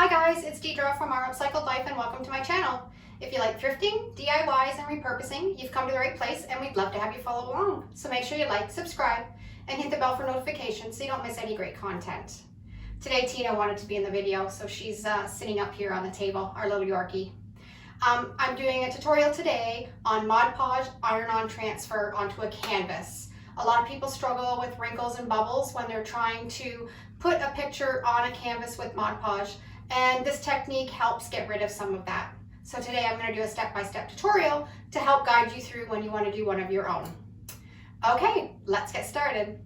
guys, it's Deidre from our Upcycled Life and welcome to my channel. If you like thrifting, DIYs, and repurposing, you've come to the right place and we'd love to have you follow along. So make sure you like, subscribe, and hit the bell for notifications so you don't miss any great content. Today Tina wanted to be in the video, so she's sitting up here on the table, our little Yorkie. I'm doing a tutorial today on Mod Podge Iron-On transfer onto a canvas. A lot of people struggle with wrinkles and bubbles when they're trying to put a picture on a canvas with Mod Podge, and this technique helps get rid of some of that. So today I'm going to do a step-by-step tutorial to help guide you through when you want to do one of your own. Okay, let's get started.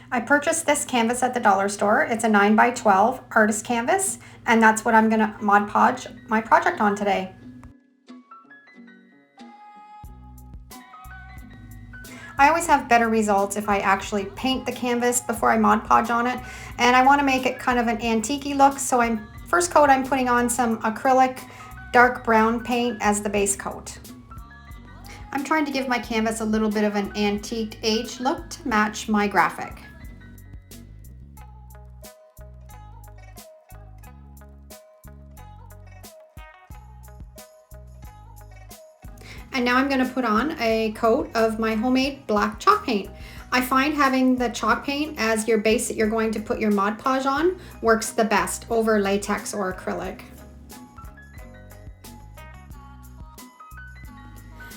I purchased this canvas at the dollar store. It's a 9x12 artist canvas, and that's what I'm gonna Mod Podge my project on today. I always have better results if I actually paint the canvas before I Mod Podge on it, and I want to make it kind of an antique-y look, so first coat I'm putting on some acrylic dark brown paint as the base coat. I'm trying to give my canvas a little bit of an antique age look to match my graphic. And now I'm going to put on a coat of my homemade black chalk paint. I find having the chalk paint as your base that you're going to put your Mod Podge on works the best over latex or acrylic.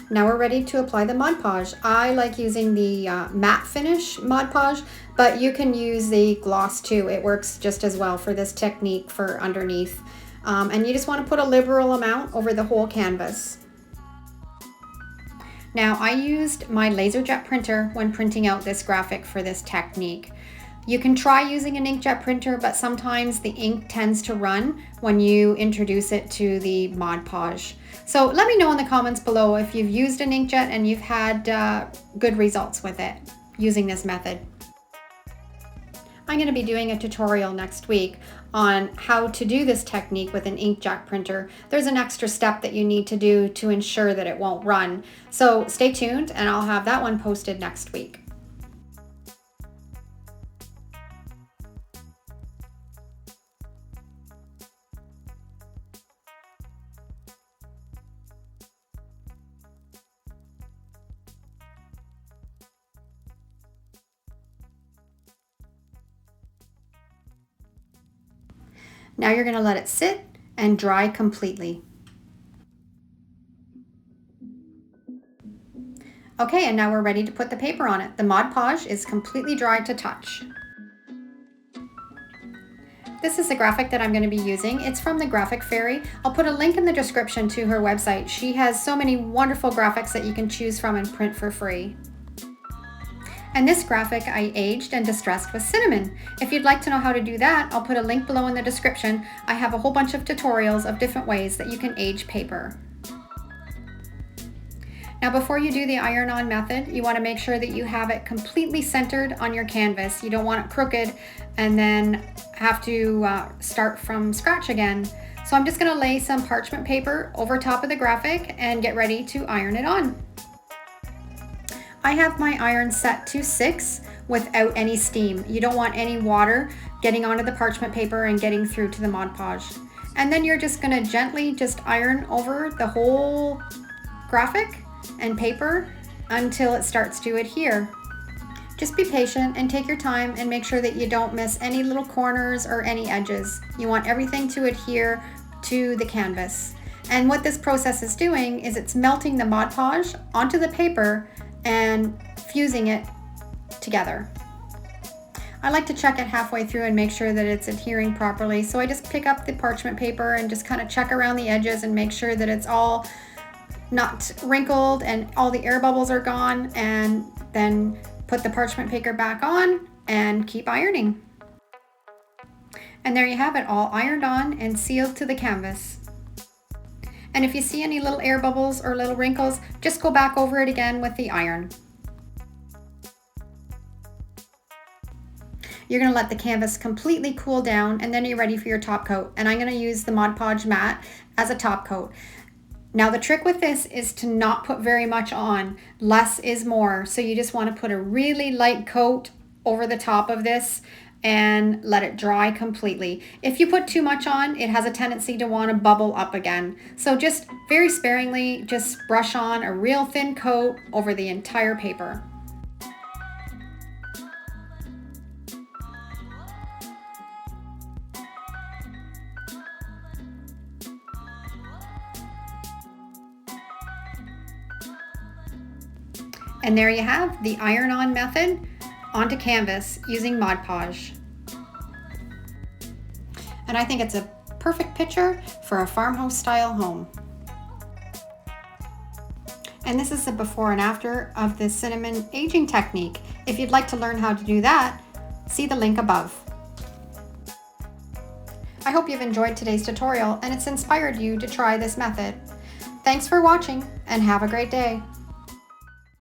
Now we're ready to apply the Mod Podge. I like using the matte finish Mod Podge, but you can use the gloss too. It works just as well for this technique for underneath. And you just want to put a liberal amount over the whole canvas. Now I used my LaserJet printer when printing out this graphic for this technique. You can try using an inkjet printer, but sometimes the ink tends to run when you introduce it to the Mod Podge. So let me know in the comments below if you've used an inkjet and you've had good results with it using this method. I'm going to be doing a tutorial next week on how to do this technique with an inkjet printer. There's an extra step that you need to do to ensure that it won't run. So stay tuned and I'll have that one posted next week. Now you're going to let it sit and dry completely. Okay, and now we're ready to put the paper on it. The Mod Podge is completely dry to touch. This is the graphic that I'm going to be using. It's from the Graphic Fairy. I'll put a link in the description to her website. She has so many wonderful graphics that you can choose from and print for free. And this graphic I aged and distressed with cinnamon. If you'd like to know how to do that, I'll put a link below in the description. I have a whole bunch of tutorials of different ways that you can age paper. Now before you do the iron-on method, you want to make sure that you have it completely centered on your canvas. You don't want it crooked and then have to start from scratch again. So I'm just going to lay some parchment paper over top of the graphic and get ready to iron it on. I have my iron set to 6 without any steam. You don't want any water getting onto the parchment paper and getting through to the Mod Podge. And then you're just going to gently just iron over the whole graphic and paper until it starts to adhere. Just be patient and take your time and make sure that you don't miss any little corners or any edges. You want everything to adhere to the canvas. And what this process is doing is it's melting the Mod Podge onto the paper and fusing it together. I like to check it halfway through and make sure that it's adhering properly. So I just pick up the parchment paper and just kind of check around the edges and make sure that it's all not wrinkled and all the air bubbles are gone, and then put the parchment paper back on and keep ironing. And there you have it, all ironed on and sealed to the canvas. And if you see any little air bubbles or little wrinkles, just go back over it again with the iron. You're going to let the canvas completely cool down, and then you're ready for your top coat. And I'm going to use the Mod Podge matte as a top coat. Now the trick with this is to not put very much on. Less is more. So you just want to put a really light coat over the top of this and let it dry completely. If you put too much on, it has a tendency to want to bubble up again. So just very sparingly, just brush on a real thin coat over the entire paper. And there you have the iron-on method onto canvas using Mod Podge. And I think it's a perfect picture for a farmhouse style home. And this is the before and after of the cinnamon aging technique. If you'd like to learn how to do that, see the link above. I hope you've enjoyed today's tutorial and it's inspired you to try this method. Thanks for watching and have a great day.